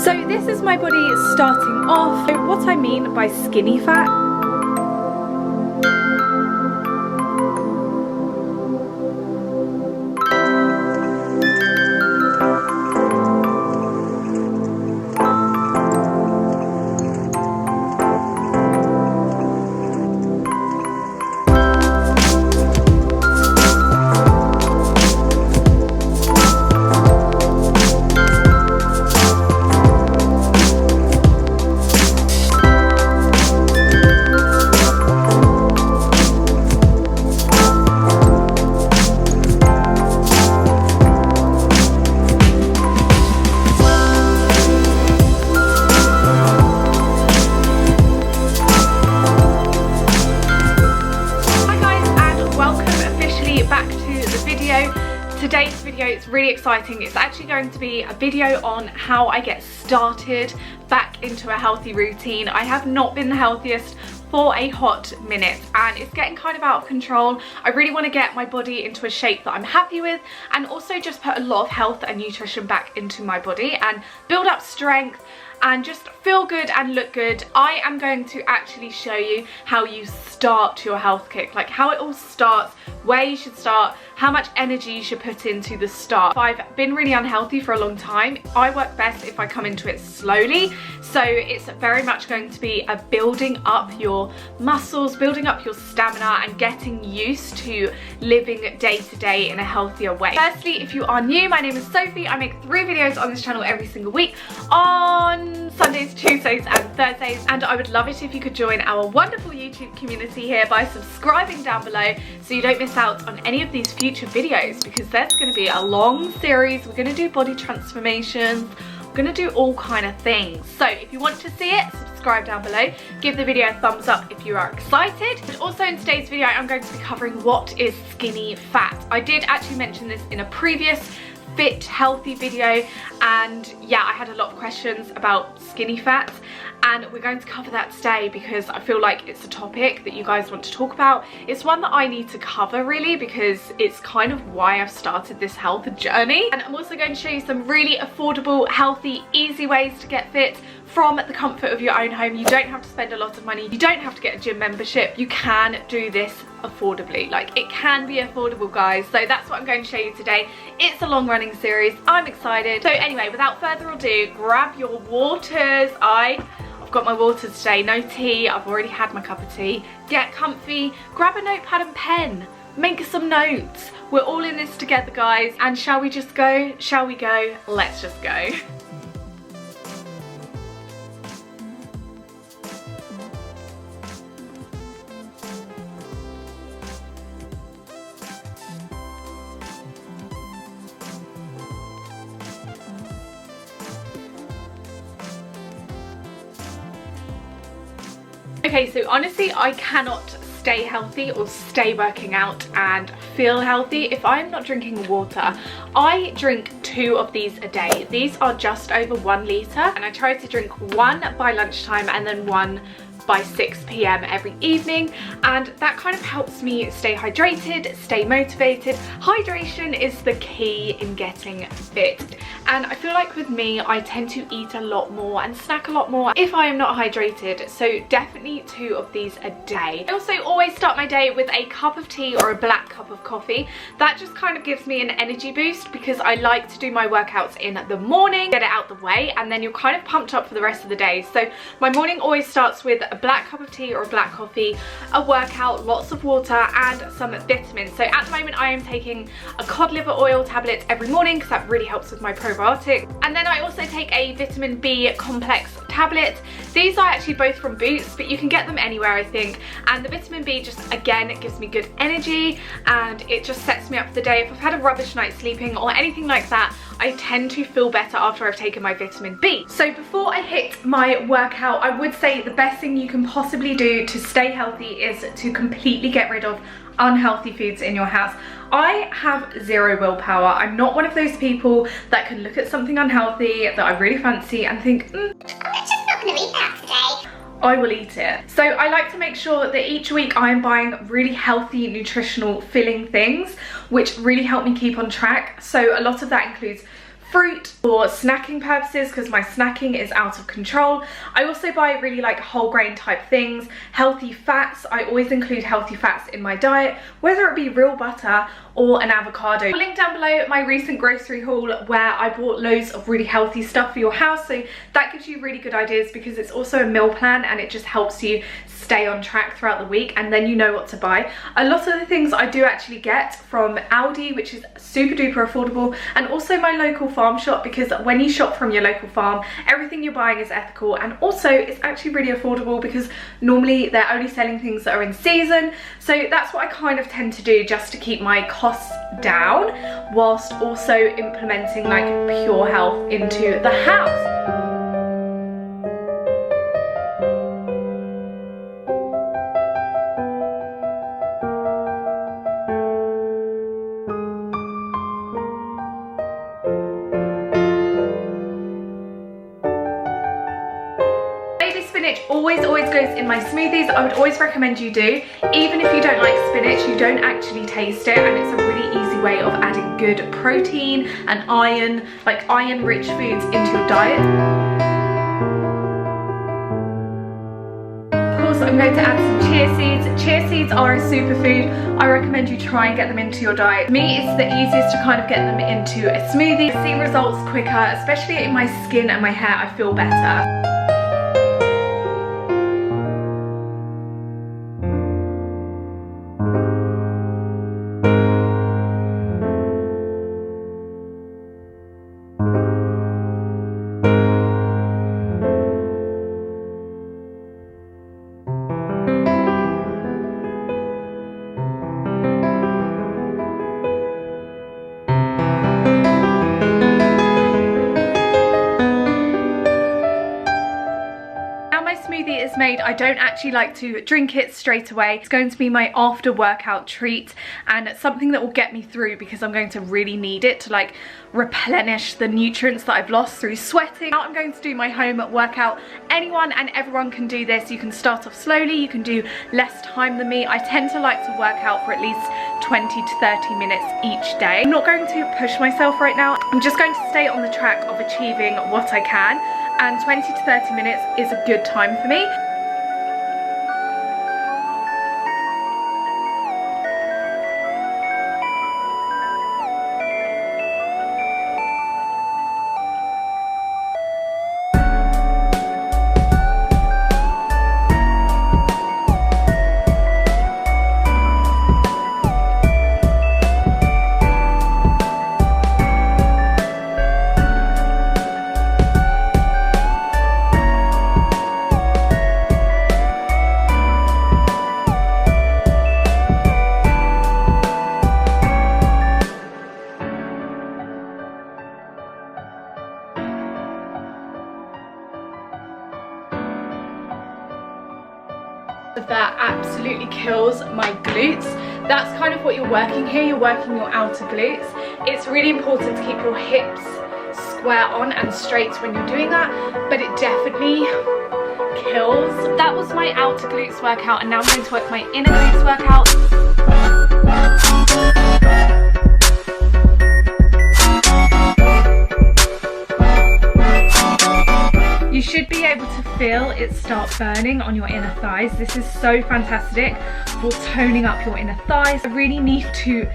So this is my body starting off. So what I mean by skinny fat. Today's video is really exciting. It's actually going to be a video on how I get started back into a healthy routine. I have not been the healthiest for a hot minute and it's getting kind of out of control. I really want to get my body into a shape that I'm happy with and also just put a lot of health and nutrition back into my body and build up strength and just feel good and look good. I am going to actually show you how you start your health kick, like how it all starts, where you should start, how much energy you should put into the start. I've been really unhealthy for a long time. I work best if I come into it slowly. So it's very much going to be a building up your muscles, building up your stamina and getting used to living day to day in a healthier way. Firstly, if you are new, my name is Sophie. I make 3 videos on this channel every single week on Sundays, Tuesdays and Thursdays, and I would love it if you could join our wonderful YouTube community here by subscribing down below so you don't miss out on any of these future videos, because there's going to be a long series. We're going to do body transformations, we're going to do all kind of things. So if you want to see it, subscribe down below, give the video a thumbs up if you are excited. But also in today's video I'm going to be covering what is skinny fat. I did actually mention this in a previous fit healthy video, and yeah, I had a lot of questions about skinny fat and we're going to cover that today because I feel like it's a topic that you guys want to talk about. It's one that I need to cover really because it's kind of why I've started this health journey, and I'm also going to show you some really affordable, healthy, easy ways to get fit from the comfort of your own home. You don't have to spend a lot of money, you don't have to get a gym membership, you can do this affordably. Like, it can be affordable, guys. So that's what I'm going to show you today. It's a long running series, I'm excited. So anyway, without further ado, grab your waters. I've got my water today, no tea, I've already had my cup of tea. Get comfy, grab a notepad and pen, make some notes. We're all in this together, guys, and shall we just go? Shall we go? Let's just go. Okay, so honestly, I cannot stay healthy or stay working out and feel healthy if I'm not drinking water. I drink 2 of these a day. These are just over 1 litre and I try to drink 1 by lunchtime and then 1 by 6 p.m. every evening, and that kind of helps me stay hydrated, stay motivated. Hydration is the key in getting fit, and I feel like with me I tend to eat a lot more and snack a lot more if I am not hydrated, so definitely 2 of these a day. I also always start my day with a cup of tea or a black cup of coffee. That just kind of gives me an energy boost because I like to do my workouts in the morning, get it out the way, and then you're kind of pumped up for the rest of the day. So my morning always starts with a black cup of tea or a black coffee, a workout, lots of water and some vitamins. So at the moment I am taking a cod liver oil tablet every morning because that really helps with my probiotics, and then I also take a vitamin B complex tablet. These are actually both from Boots, but you can get them anywhere, I think, and the vitamin B just, again, it gives me good energy and it just sets me up for the day. If I've had a rubbish night sleeping or anything like that, I tend to feel better after I've taken my vitamin B. So before I hit my workout, I would say the best thing you can possibly do to stay healthy is to completely get rid of unhealthy foods in your house. I have 0 willpower. I'm not one of those people that can look at something unhealthy that I really fancy and think, I'm just not gonna eat that today. I will eat it. So I like to make sure that each week I am buying really healthy, nutritional, filling things, which really help me keep on track. So a lot of that includes fruit for snacking purposes because my snacking is out of control. I also buy really like whole grain type things, healthy fats. I always include healthy fats in my diet, whether it be real butter or an avocado. I'll link down below my recent grocery haul where I bought loads of really healthy stuff for your house, so that gives you really good ideas because it's also a meal plan and it just helps you stay on track throughout the week, and then you know what to buy. A lot of the things I do actually get from Aldi, which is super duper affordable, and also my local farm shop, because when you shop from your local farm, everything you're buying is ethical, and also it's actually really affordable because normally they're only selling things that are in season. So that's what I kind of tend to do just to keep my costs down whilst also implementing like pure health into the house. Always goes in my smoothies. I would always recommend you do. Even if you don't like spinach, you don't actually taste it, and it's a really easy way of adding good protein and iron, like iron rich foods into your diet. Of course, I'm going to add some chia seeds. Chia seeds are a superfood. I recommend you try and get them into your diet. For me, it's the easiest to kind of get them into a smoothie. I see results quicker, especially in my skin and my hair. I feel better. Made, I don't actually like to drink it straight away. It's going to be my after workout treat, and it's something that will get me through because I'm going to really need it to like replenish the nutrients that I've lost through sweating. Now I'm going to do my home workout. Anyone and everyone can do this. You can start off slowly, you can do less time than me. I tend to like to work out for at least 20 to 30 minutes each day. I'm not going to push myself right now. I'm just going to stay on the track of achieving what I can, and 20 to 30 minutes is a good time for me. That absolutely kills my glutes. That's kind of what you're working here. You're working your outer glutes. It's really important to keep your hips square on and straight when you're doing that, but it definitely kills. That was my outer glutes workout, and now I'm going to work my inner glutes workout. You should be able to feel it start burning on your inner thighs. This is so fantastic for toning up your inner thighs. I really need to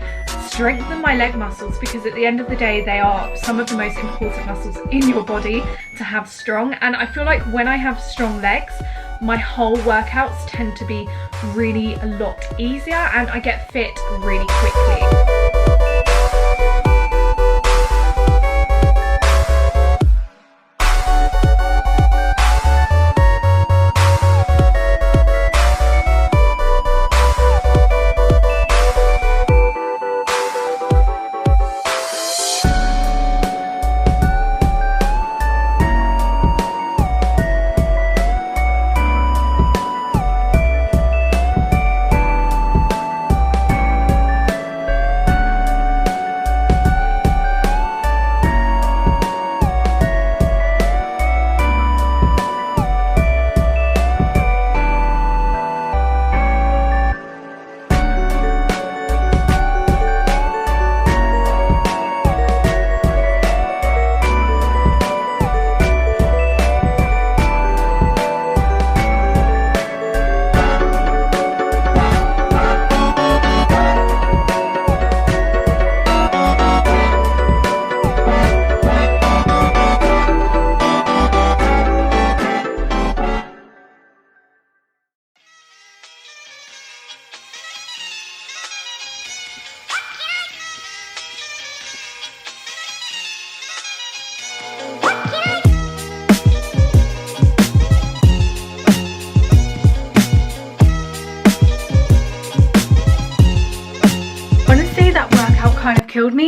strengthen my leg muscles because at the end of the day, they are some of the most important muscles in your body to have strong. And I feel like when I have strong legs, my whole workouts tend to be really a lot easier and I get fit really quickly.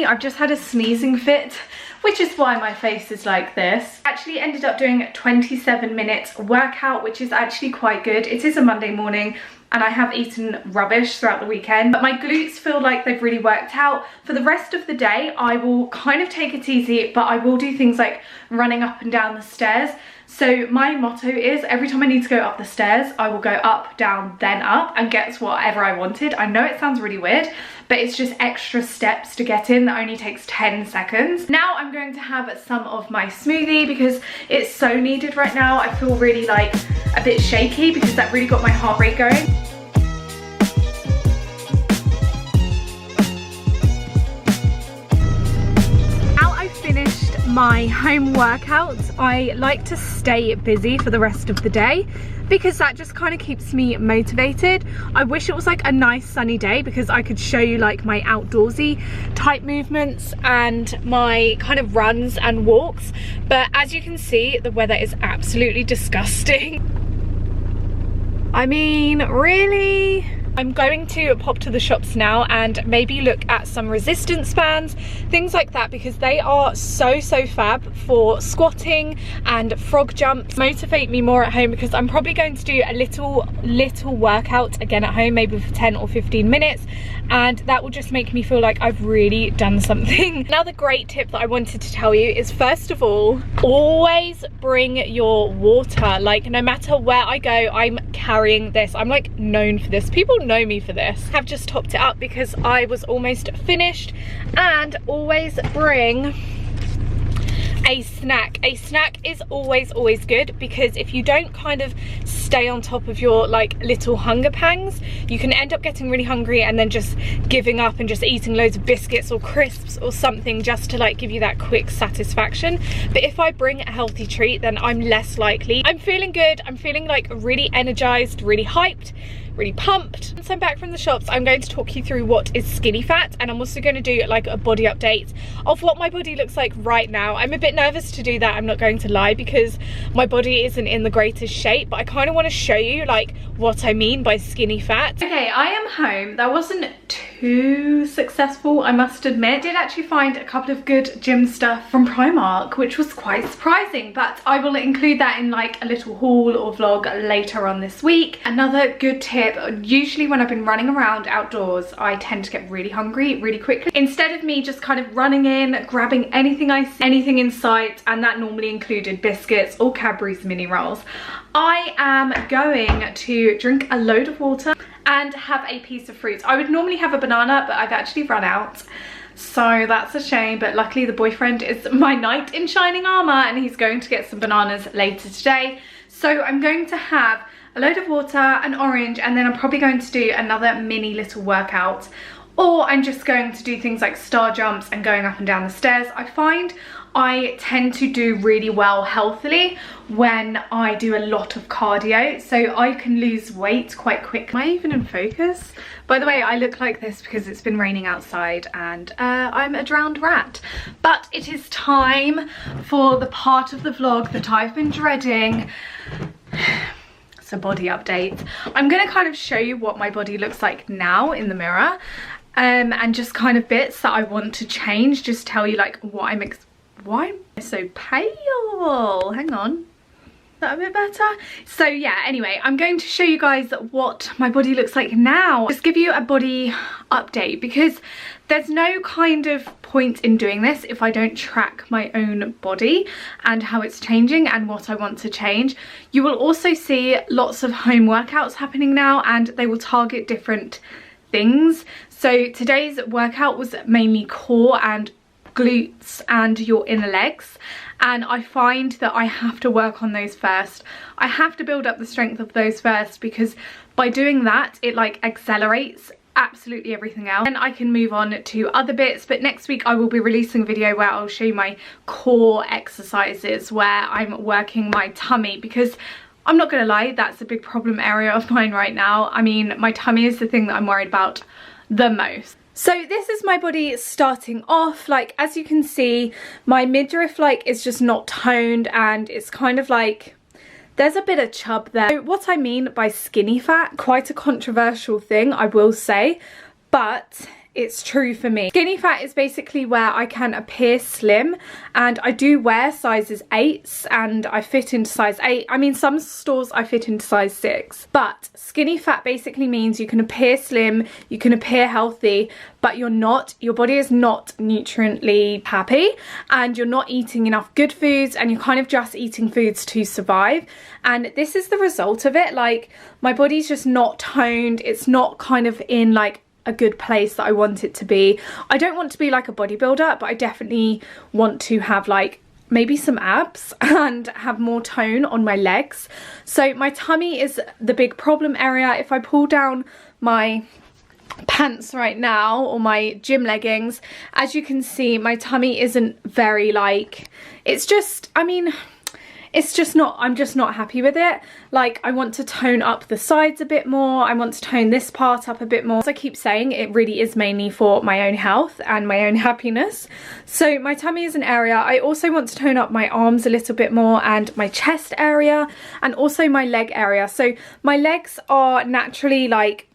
I've just had a sneezing fit, which is why my face is like this. Actually ended up doing 27 minutes workout, which is actually quite good. It is a Monday morning and I have eaten rubbish throughout the weekend, but my glutes feel like they've really worked out. For the rest of the day, I will kind of take it easy, but I will do things like running up and down the stairs. So my motto is every time I need to go up the stairs, I will go up, down, then up and get whatever I wanted. I know it sounds really weird, but it's just extra steps to get in that only takes 10 seconds. Now I'm going to have some of my smoothie because it's so needed right now. I feel really like a bit shaky because that really got my heart rate going. My home workouts, I like to stay busy for the rest of the day because that just kind of keeps me motivated. I wish it was like a nice sunny day because I could show you like my outdoorsy type movements and my kind of runs and walks, but as you can see, the weather is absolutely disgusting. I mean, really? I'm going to pop to the shops now and maybe look at some resistance bands, things like that, because they are so fab for squatting and frog jumps. Motivate me more at home because I'm probably going to do a little workout again at home, maybe for 10 or 15 minutes, and that will just make me feel like I've really done something. Another great tip that I wanted to tell you is, first of all, always bring your water. Like, no matter where I go, I'm carrying this. I'm like known for this. People know me for this. I've just topped it up because I was almost finished. And always bring a snack. A snack is always good because if you don't kind of stay on top of your like little hunger pangs, you can end up getting really hungry and then just giving up and just eating loads of biscuits or crisps or something just to like give you that quick satisfaction. But if I bring a healthy treat, then I'm less likely. I'm feeling good. I'm feeling like really energized, really hyped, really pumped. Once I'm back from the shops, I'm going to talk you through what is skinny fat, and I'm also going to do like a body update of what my body looks like right now. I'm a bit nervous to do that, I'm not going to lie, because my body isn't in the greatest shape, but I kind of want to show you like what I mean by skinny fat. Okay, I am home. That wasn't too successful, I must admit. I did actually find a couple of good gym stuff from Primark, which was quite surprising, but I will include that in like a little haul or vlog later on this week. Another good tip, usually when I've been running around outdoors, I tend to get really hungry really quickly. Instead of me just kind of running in, grabbing anything I see, anything in sight, and that normally included biscuits or Cadbury's mini rolls, I am going to drink a load of water and have a piece of fruit. I would normally have a banana, but I've actually run out. So that's a shame, but luckily the boyfriend is my knight in shining armor and he's going to get some bananas later today. So I'm going to have a load of water, an orange, and then I'm probably going to do another mini little workout. Or I'm just going to do things like star jumps and going up and down the stairs. I find I tend to do really well healthily when I do a lot of cardio, so I can lose weight quite quick. Am I even in focus? By the way, I look like this because it's been raining outside and I'm a drowned rat. But it is time for the part of the vlog that I've been dreading. It's a body update. I'm going to kind of show you what my body looks like now in the mirror, and just kind of bits that I want to change, just tell you like what why am I so pale? Hang on. Is that a bit better? So yeah, anyway, I'm going to show you guys what my body looks like now. Just give you a body update because there's no kind of point in doing this if I don't track my own body and how it's changing and what I want to change. You will also see lots of home workouts happening now and they will target different things. So today's workout was mainly core and glutes and your inner legs, and I find that I have to work on those first. I have to build up the strength of those first because by doing that it like accelerates absolutely everything else, and I can move on to other bits. But next week I will be releasing a video where I'll show you my core exercises where I'm working my tummy, because I'm not gonna lie, that's a big problem area of mine right now. I mean, my tummy is the thing that I'm worried about the most. So this is my body starting off. Like, as you can see, my midriff like is just not toned and it's kind of like there's a bit of chub there. So what I mean by skinny fat, quite a controversial thing, I will say, but it's true for me. Skinny fat is basically where I can appear slim, and I do wear sizes 8s and I fit into size 8. I mean, some stores I fit into size 6, but skinny fat basically means you can appear slim, you can appear healthy, but you're not, your body is not nutriently happy, and you're not eating enough good foods, and you're kind of just eating foods to survive. And this is the result of it. Like, my body's just not toned, it's not kind of in like a good place that I want it to be. I don't want to be like a bodybuilder, but I definitely want to have like maybe some abs and have more tone on my legs. So my tummy is the big problem area. If I pull down my pants right now, or my gym leggings, as you can see, my tummy isn't very like, it's just, I mean, it's just not, I'm just not happy with it. Like, I want to tone up the sides a bit more. I want to tone this part up a bit more. As I keep saying, it really is mainly for my own health and my own happiness. So my tummy is an area. I also want to tone up my arms a little bit more, and my chest area, and also my leg area. So my legs are naturally like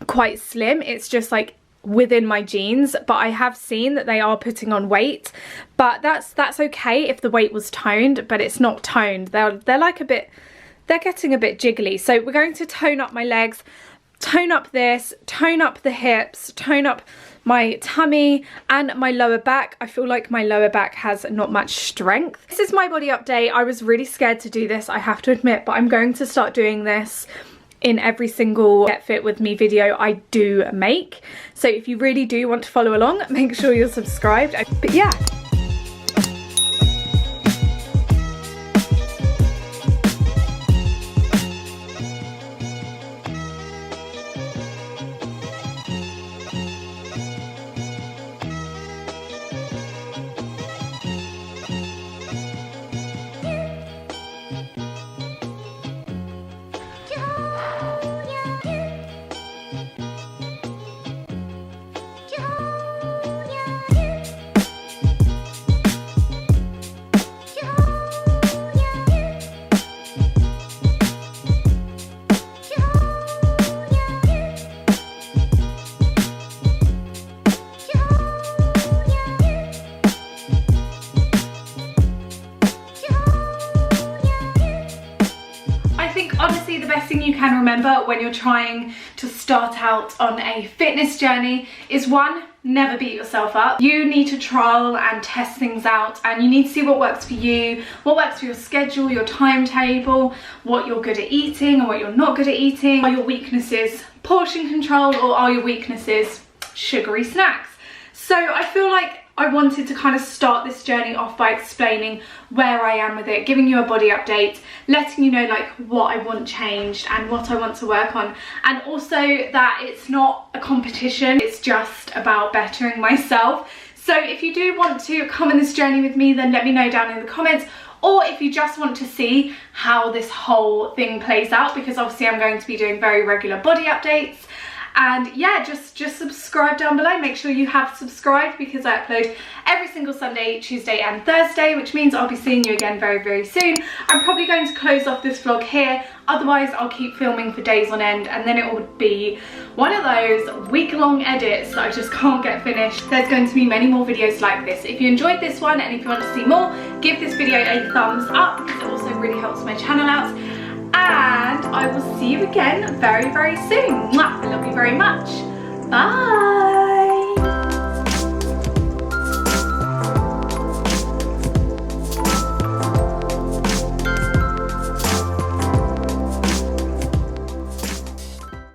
quite slim. It's just like within my genes, but I have seen that they are putting on weight, but that's okay if the weight was toned, but it's not toned. They're like a bit, they're getting a bit jiggly. So we're going to tone up my legs, tone up this, tone up the hips, tone up my tummy and my lower back. I feel like my lower back has not much strength. This is my body update. I was really scared to do this, I have to admit, but I'm going to start doing this in every single Get Fit With Me video I do make. So if you really do want to follow along, make sure you're subscribed. But yeah. Honestly, the best thing you can remember when you're trying to start out on a fitness journey is, one, never beat yourself up. You need to trial and test things out, and you need to see what works for you, what works for your schedule, your timetable, what you're good at eating and what you're not good at eating. Are your weaknesses portion control, or are your weaknesses sugary snacks? So I feel like I wanted to kind of start this journey off by explaining where I am with it, giving you a body update, letting you know like what I want changed and what I want to work on, and also that it's not a competition, it's just about bettering myself. So if you do want to come on this journey with me, then let me know down in the comments, or if you just want to see how this whole thing plays out, because obviously I'm going to be doing very regular body updates. And yeah, just subscribe down below. Make sure you have subscribed, because I upload every single Sunday, Tuesday and Thursday, which means I'll be seeing you again very, very soon. I'm probably going to close off this vlog here. Otherwise, I'll keep filming for days on end, and then it will be one of those week-long edits that I just can't get finished. There's going to be many more videos like this. If you enjoyed this one and if you want to see more, give this video a thumbs up, because it also really helps my channel out. And I will see you again very, very soon. Mwah! I love you very much. Bye.